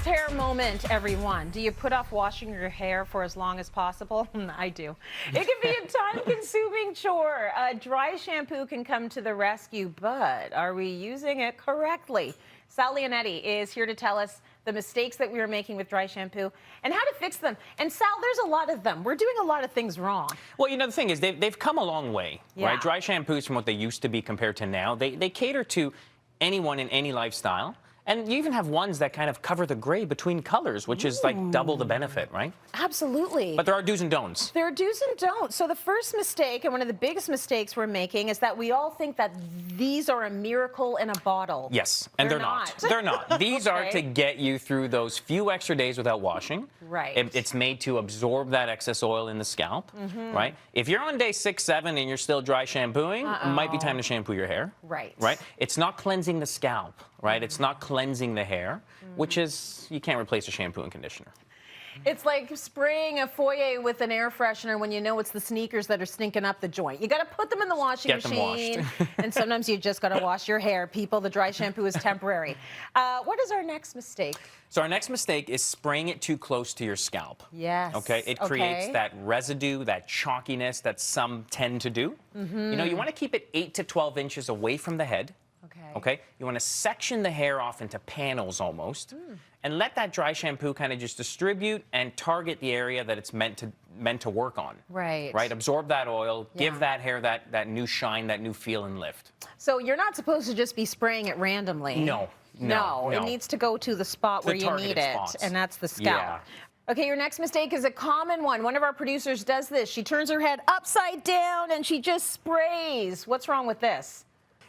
hair moment, everyone. Do you put off washing your hair for as long as possible? I do. It can be a time-consuming chore. Dry shampoo can come to the rescue, but are we using it correctly? Sal Leonetti is here to tell us the mistakes that we are making with dry shampoo and how to fix them. And Sal, there's a lot of them. We're doing a lot of things wrong. Well, you know, the thing is, they've come a long way, Yeah. right? Dry shampoos from what they used to be compared to now, they cater to anyone in any lifestyle. And you even have ones that kind of cover the gray between colors, which is like double the benefit, right? Absolutely. But there are do's and don'ts. There are do's and don'ts. So the first mistake, and one of the biggest mistakes we're making, is that we all think that these are a miracle in a bottle. Yes, and they're not. They're not. These are to get you through those few extra days without washing. Right. It's made to absorb that excess oil in the scalp, right? If you're on day 6, 7, and you're still dry shampooing, it might be time to shampoo your hair. Right. Right? It's not cleansing the scalp, right? It's not cleansing the hair, which is, you can't replace a shampoo and conditioner. It's like spraying a foyer with an air freshener when you know it's the sneakers that are stinking up the joint. You got to put them in the washing machine. Get them washed. And sometimes you just got to wash your hair. People, the dry shampoo is temporary. What is our next mistake? So our next mistake is spraying it too close to your scalp. Yes. Okay. It creates that residue, that chalkiness that some tend to do. You know, you want to keep it 8 to 12 inches away from the head. Okay. You want to section the hair off into panels almost, and let that dry shampoo kind of just distribute and target the area that it's meant to work on. Right. Right. Absorb that oil, give that hair that new shine, that new feel and lift. So you're not supposed to just be spraying it randomly. No. It needs to go to the spot where you need it, and that's the scalp. Yeah. Okay, your next mistake is a common one. One of our producers does this. She turns her head upside down and she just sprays. What's wrong with this?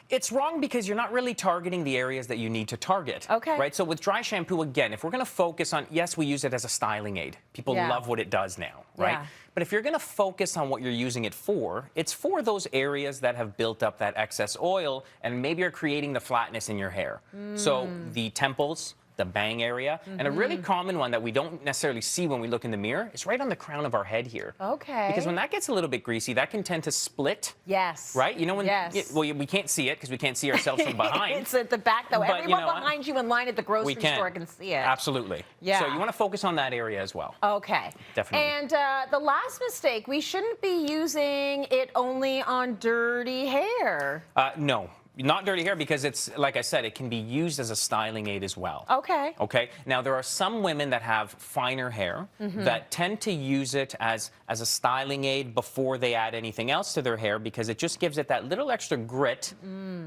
It's wrong because you're not really targeting the areas that you need to target. Okay. Right? So with dry shampoo, again, if we're going to focus on, yes, we use it as a styling aid. People love what it does now, right? Yeah. But if you're going to focus on what you're using it for, it's for those areas that have built up that excess oil and maybe are creating the flatness in your hair. So the temples, the bang area, and a really common one that we don't necessarily see when we look in the mirror is right on the crown of our head here. Okay. Because when that gets a little bit greasy, that can tend to split. Yes. Right? You know when? Yes. Well, we can't see it because we can't see ourselves from behind. It's at the back, though. But Everyone you know behind you in line at the grocery store can see it. Absolutely. Yeah. So you want to focus on that area as well. Okay. Definitely. And the last mistake, we shouldn't be using it only on dirty hair. No. Not dirty hair because it's, like I said, it can be used as a styling aid as well. Okay. Okay. Now, there are some women that have finer hair that tend to use it as a styling aid before they add anything else to their hair because it just gives it that little extra grit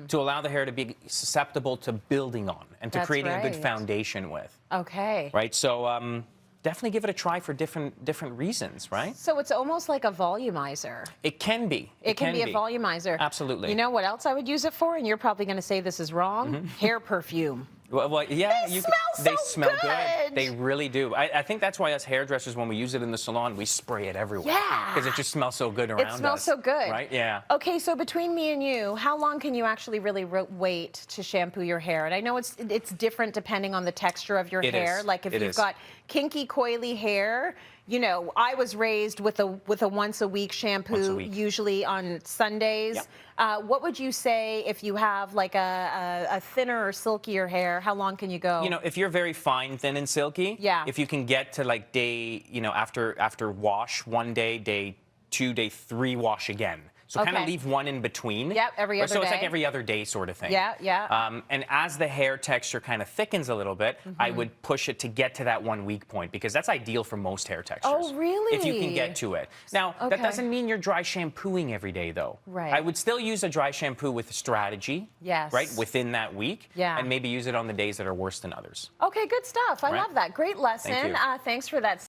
to allow the hair to be susceptible to building on and to creating a good foundation with. Okay. Right? So, definitely give it a try for different reasons, right? So it's almost like a volumizer. It can be. It can be a volumizer. Absolutely. You know what else I would use it for? And you're probably going to say this is wrong. Hair perfume. Well, yeah, They smell so good. They really do. I think that's why us hairdressers, when we use it in the salon, we spray it everywhere. Yeah. Because it just smells so good around us. It smells so good. Right? Yeah. Okay, so between me and you, how long can you actually really wait to shampoo your hair? And I know it's different depending on the texture of your hair. Is. Like if you've got kinky, coily hair, you know, I was raised with a once a week shampoo, usually on Sundays. Yep. What would you say if you have like a thinner or silkier hair? How long can you go? You know, if you're very fine, thin, and silky, if you can get to like day, you know, after wash, 1 day, day 2, day 3, wash again. So kind of leave one in between. Yep, every other day. So it's like every other day sort of thing. Yeah, yeah. And as the hair texture kind of thickens a little bit, I would push it to get to that 1 week point because that's ideal for most hair textures. Oh, really? If you can get to it. Now, that doesn't mean you're dry shampooing every day, though. Right. I would still use a dry shampoo with strategy. Yes. Right, within that week. Yeah. And maybe use it on the days that are worse than others. Okay, good stuff. I love that. Great lesson. Thank you. Thanks for that.